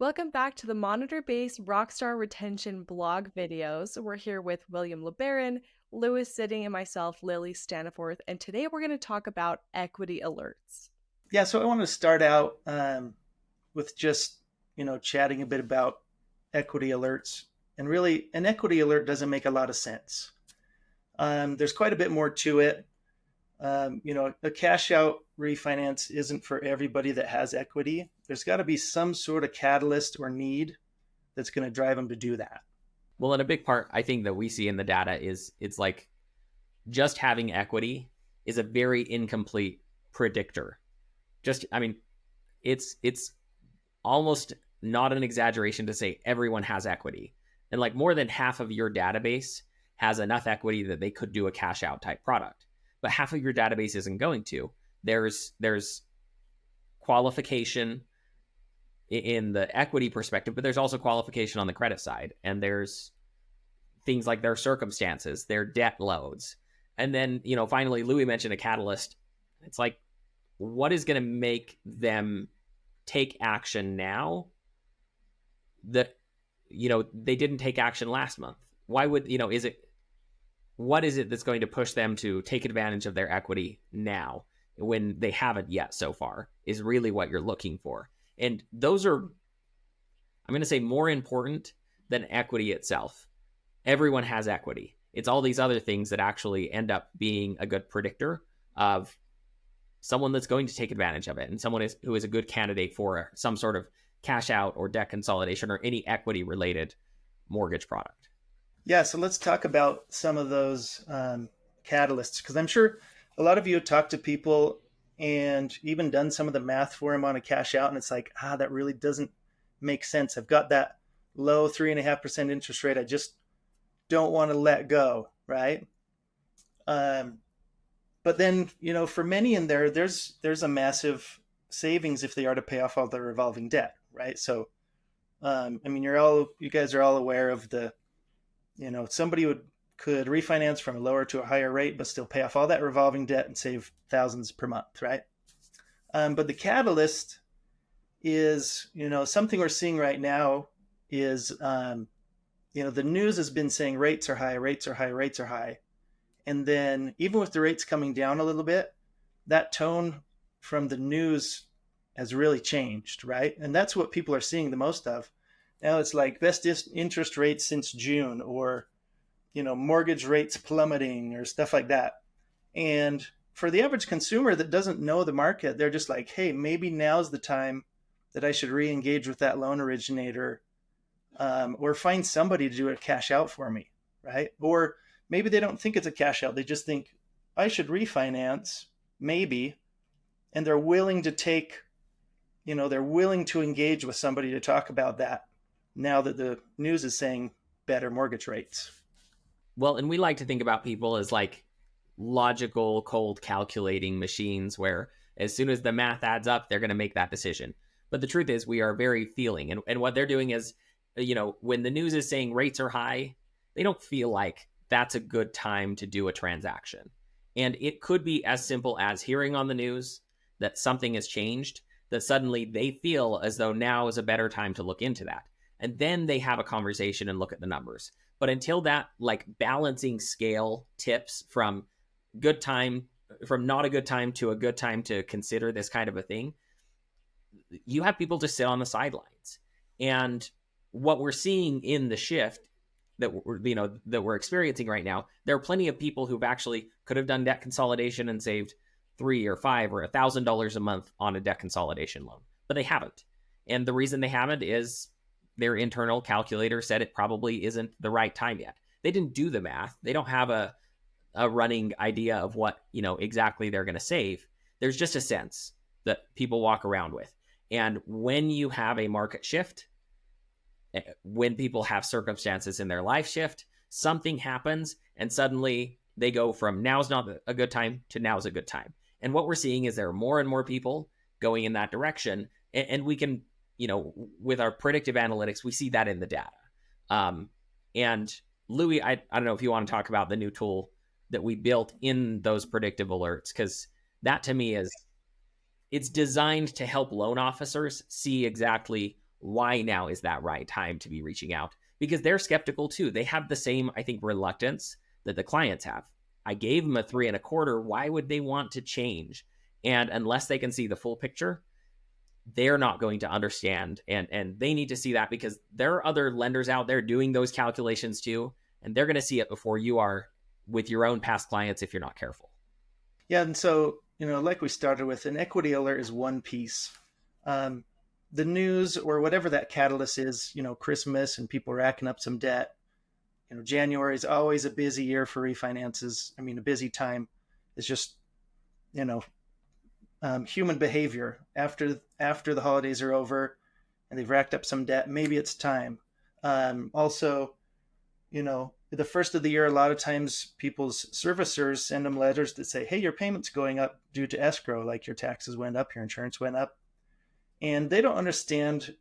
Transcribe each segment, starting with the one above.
Welcome back to the MonitorBase Rockstar Retention blog videos. We're here with William LeBaron, Lewis Sitting, and myself, Lily Staniforth, and today we're going to talk about equity alerts. Yeah, so I want to start out with just chatting a bit about equity alerts. And really, an equity alert doesn't make a lot of sense. There's quite a bit more to it. A cash out refinance isn't for everybody that has equity. There's got to be some sort of catalyst or need that's going to drive them to do that. Well, and a big part I think that we see in the data is it's like just having equity is a very incomplete predictor. It's almost not an exaggeration to say everyone has equity. And like more than half of your database has enough equity that they could do a cash out type product. But half of your database isn't going to. There's qualification in the equity perspective, but there's also qualification on the credit side. And there's things like their circumstances, their debt loads. And then, finally, Louis mentioned a catalyst. It's like, what is going to make them take action now that, they didn't take action last month? Why would, what is it that's going to push them to take advantage of their equity now when they haven't yet so far is really what you're looking for. And those are, I'm going to say, more important than equity itself. Everyone has equity. It's all these other things that actually end up being a good predictor of someone that's going to take advantage of it and someone who is a good candidate for some sort of cash out or debt consolidation or any equity related mortgage product. Yeah, so let's talk about some of those catalysts, because I'm sure a lot of you have talked to people and even done some of the math for them on a cash out, and it's like, that really doesn't make sense. I've got that low 3.5% interest rate. I just don't want to let go, right? But then, for many in there's a massive savings if they are to pay off all their revolving debt, right? So, you guys are all aware of the, somebody could refinance from a lower to a higher rate, but still pay off all that revolving debt and save thousands per month, right? But the catalyst is, something we're seeing right now is, the news has been saying rates are high, rates are high, rates are high. And then even with the rates coming down a little bit, that tone from the news has really changed, right? And that's what people are seeing the most of. Now it's like best interest rates since June, or, mortgage rates plummeting or stuff like that. And for the average consumer that doesn't know the market, they're just like, hey, maybe now's the time that I should re-engage with that loan originator, or find somebody to do a cash out for me, right? Or maybe they don't think it's a cash out. They just think I should refinance, maybe. And they're willing to they're willing to engage with somebody to talk about that now that the news is saying better mortgage rates. Well, and we like to think about people as like logical, cold calculating machines where as soon as the math adds up, they're going to make that decision. But the truth is we are very feeling. And what they're doing is, when the news is saying rates are high, they don't feel like that's a good time to do a transaction. And it could be as simple as hearing on the news that something has changed, that suddenly they feel as though now is a better time to look into that. And then they have a conversation and look at the numbers. But until that like balancing scale tips from not a good time to a good time to consider this kind of a thing, you have people just sit on the sidelines. And what we're seeing in the shift that we're experiencing right now, there are plenty of people who've actually could have done debt consolidation and saved $3 or $5 or $1,000 a month on a debt consolidation loan, but they haven't. And the reason they haven't is their internal calculator said it probably isn't the right time yet. They didn't do the math. They don't have a running idea of what, exactly they're going to save. There's just a sense that people walk around with. And when you have a market shift, when people have circumstances in their life shift, something happens and suddenly they go from now's not a good time to now's a good time. And what we're seeing is there are more and more people going in that direction. And we can, with our predictive analytics, we see that in the data. And Louis, I don't know if you want to talk about the new tool that we built in those predictive alerts, because that to me is, it's designed to help loan officers see exactly why now is that right time to be reaching out, because they're skeptical too. They have the same, I think, reluctance that the clients have. I gave them a 3.25. Why would they want to change? And unless they can see the full picture, they're not going to understand. And they need to see that, because there are other lenders out there doing those calculations too. And they're going to see it before you are with your own past clients if you're not careful. Yeah. And so, like we started with, an equity alert is one piece. The news or whatever that catalyst is, Christmas and people racking up some debt. January is always a busy year for refinances. I mean, a busy time. It's just, human behavior. After the holidays are over and they've racked up some debt, maybe it's time. Also, the first of the year, a lot of times people's servicers send them letters that say, hey, your payment's going up due to escrow, like your taxes went up, your insurance went up. And they don't understand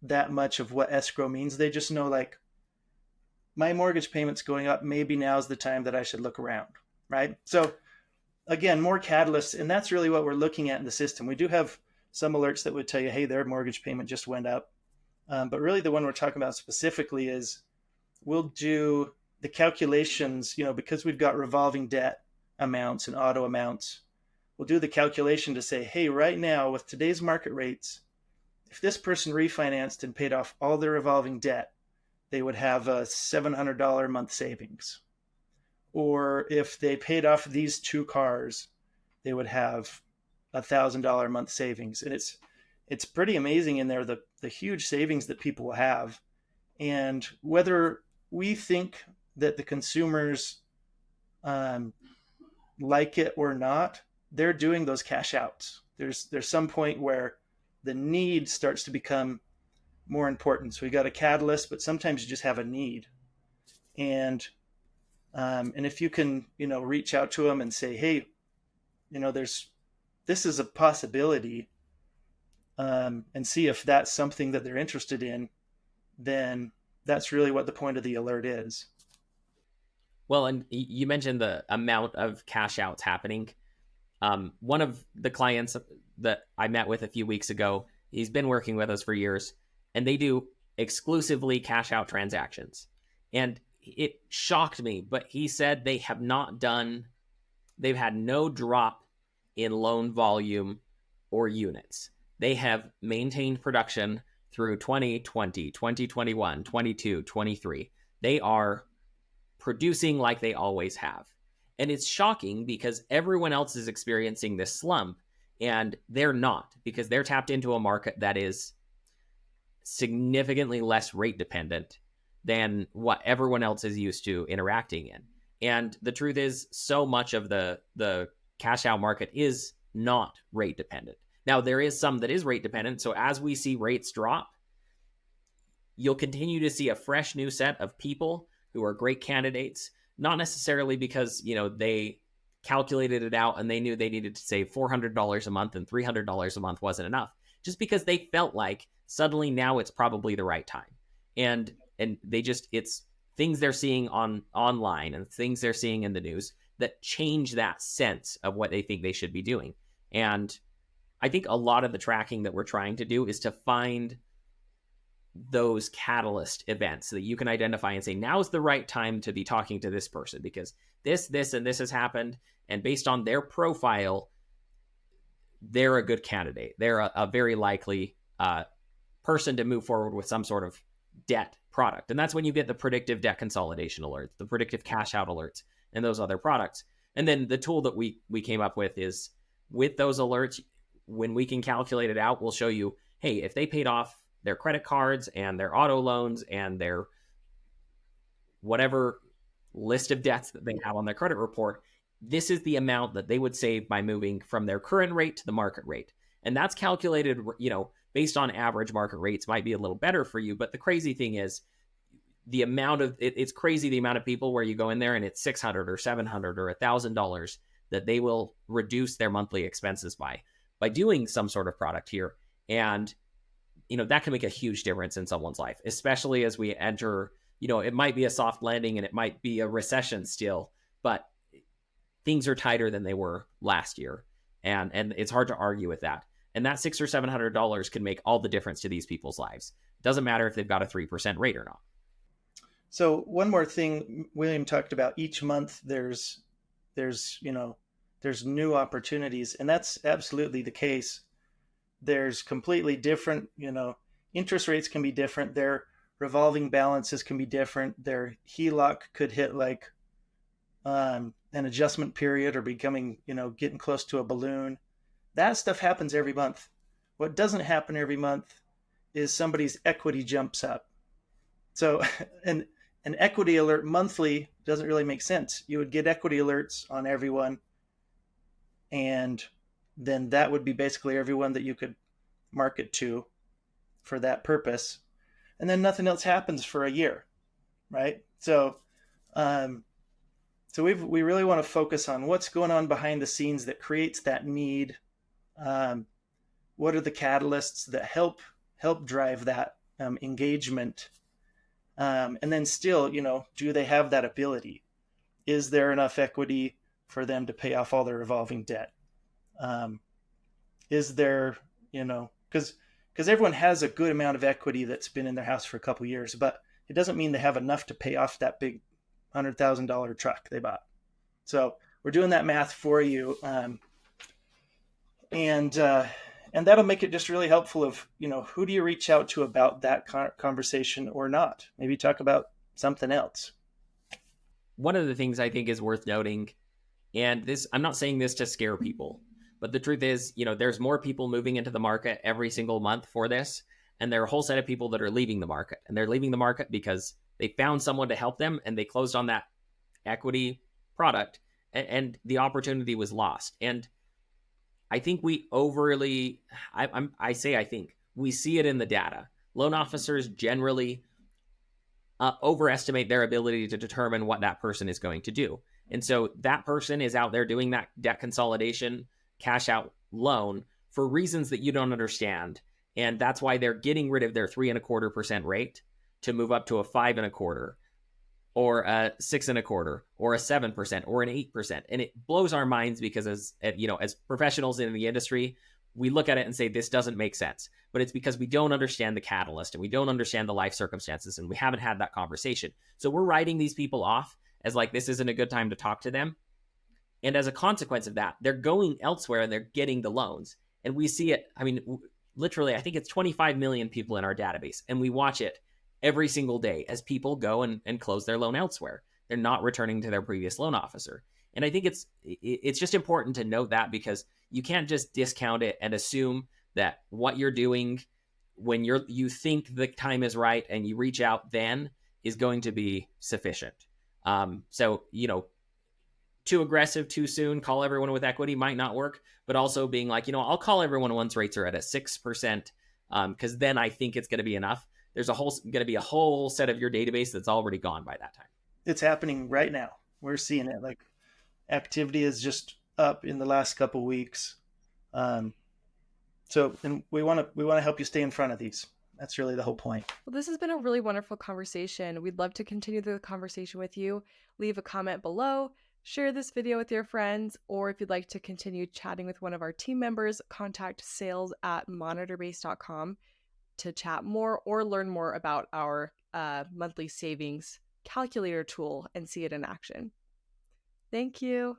that much of what escrow means. They just know, like, my mortgage payment's going up. Maybe now's the time that I should look around, right? So again, more catalysts. And that's really what we're looking at in the system. We do have some alerts that would tell you, hey, their mortgage payment just went up. But really the one we're talking about specifically is we'll do the calculations, because we've got revolving debt amounts and auto amounts. We'll do the calculation to say, hey, right now with today's market rates, if this person refinanced and paid off all their revolving debt, they would have a $700 a month savings. Or if they paid off these 2 cars, they would have $1,000 a month savings. And it's pretty amazing in there, the huge savings that people will have. And whether we think that the consumers like it or not, they're doing those cash outs. There's some point where the need starts to become more important. So we got a catalyst, but sometimes you just have a need. And if you can, reach out to them and say, hey, this is a possibility, and see if that's something that they're interested in, then that's really what the point of the alert is. Well, and you mentioned the amount of cash outs happening. One of the clients that I met with a few weeks ago, he's been working with us for years, and they do exclusively cash out transactions. And it shocked me, but he said they've had no drop in loan volume or units. They have maintained production through 2020, 2021, 22, 23. They are producing like they always have. And it's shocking because everyone else is experiencing this slump and they're not, because they're tapped into a market that is significantly less rate dependent than what everyone else is used to interacting in. And the truth is, so much of the cash out market is not rate dependent. Now, there is some that is rate dependent. So as we see rates drop, you'll continue to see a fresh new set of people who are great candidates, not necessarily because, they calculated it out and they knew they needed to save $400 a month and $300 a month wasn't enough, just because they felt like suddenly now it's probably the right time. And they just, it's things they're seeing online and things they're seeing in the news that change that sense of what they think they should be doing. And I think a lot of the tracking that we're trying to do is to find those catalyst events so that you can identify and say, now's the right time to be talking to this person because this, and this has happened. And based on their profile, they're a good candidate. They're a very likely person to move forward with some sort of debt product. And that's when you get the predictive debt consolidation alerts, the predictive cash out alerts, and those other products. And then the tool that we came up with is, with those alerts, when we can calculate it out, we'll show you, hey, if they paid off their credit cards and their auto loans and their whatever list of debts that they have on their credit report, this is the amount that they would save by moving from their current rate to the market rate. And that's calculated, based on average market rates. Might be a little better for you. But the crazy thing is the amount of, it's crazy the amount of people where you go in there and it's $600 or $700 or $1,000 that they will reduce their monthly expenses by doing some sort of product here. And, that can make a huge difference in someone's life, especially as we enter, it might be a soft landing and it might be a recession still, but things are tighter than they were last year. And it's hard to argue with that. And that $600 or $700 can make all the difference to these people's lives. It doesn't matter if they've got a 3% rate or not. So one more thing William talked about, each month there's new opportunities, and that's absolutely the case. There's completely different, interest rates can be different. Their revolving balances can be different. Their HELOC could hit like an adjustment period or becoming, getting close to a balloon. That stuff happens every month. What doesn't happen every month is somebody's equity jumps up. So an equity alert monthly doesn't really make sense. You would get equity alerts on everyone, and then that would be basically everyone that you could market to for that purpose. And then nothing else happens for a year, right? So we really want to focus on what's going on behind the scenes that creates that need. What are the catalysts that help drive that engagement? And then still, do they have that ability? Is there enough equity for them to pay off all their revolving debt? Is there, because everyone has a good amount of equity that's been in their house for a couple of years, but it doesn't mean they have enough to pay off that big $100,000 truck they bought. So we're doing that math for you. And that'll make it just really helpful of, who do you reach out to about that conversation or not? Maybe talk about something else. One of the things I think is worth noting, and this, I'm not saying this to scare people, but the truth is, there's more people moving into the market every single month for this. And there are a whole set of people that are leaving the market, and they're leaving the market because they found someone to help them and they closed on that equity product, and the opportunity was lost. And I think we overly, I think we see it in the data. Loan officers generally overestimate their ability to determine what that person is going to do. And so that person is out there doing that debt consolidation, cash out loan for reasons that you don't understand. And that's why they're getting rid of their 3.25% rate to move up to a 5.25%, or a 6.25%, or a 7%, or an 8%. And it blows our minds because as professionals in the industry, we look at it and say, this doesn't make sense. But it's because we don't understand the catalyst and we don't understand the life circumstances, and we haven't had that conversation. So we're writing these people off as like, this isn't a good time to talk to them. And as a consequence of that, they're going elsewhere and they're getting the loans. And we see it. I mean, literally, I think it's 25 million people in our database, and we watch it every single day as people go and close their loan elsewhere. They're not returning to their previous loan officer. And I think it's just important to note that, because you can't just discount it and assume that what you're doing when you think the time is right and you reach out then is going to be sufficient. So, too aggressive too soon, call everyone with equity might not work, but also being like, I'll call everyone once rates are at a 6%, because then I think it's going to be enough. There's going to be a whole set of your database that's already gone by that time. It's happening right now. We're seeing it. Like, activity is just up in the last couple weeks. And we want to help you stay in front of these. That's really the whole point. Well, this has been a really wonderful conversation. We'd love to continue the conversation with you. Leave a comment below, share this video with your friends, or if you'd like to continue chatting with one of our team members, contact sales@monitorbase.com to chat more or learn more about our monthly savings calculator tool and see it in action. Thank you.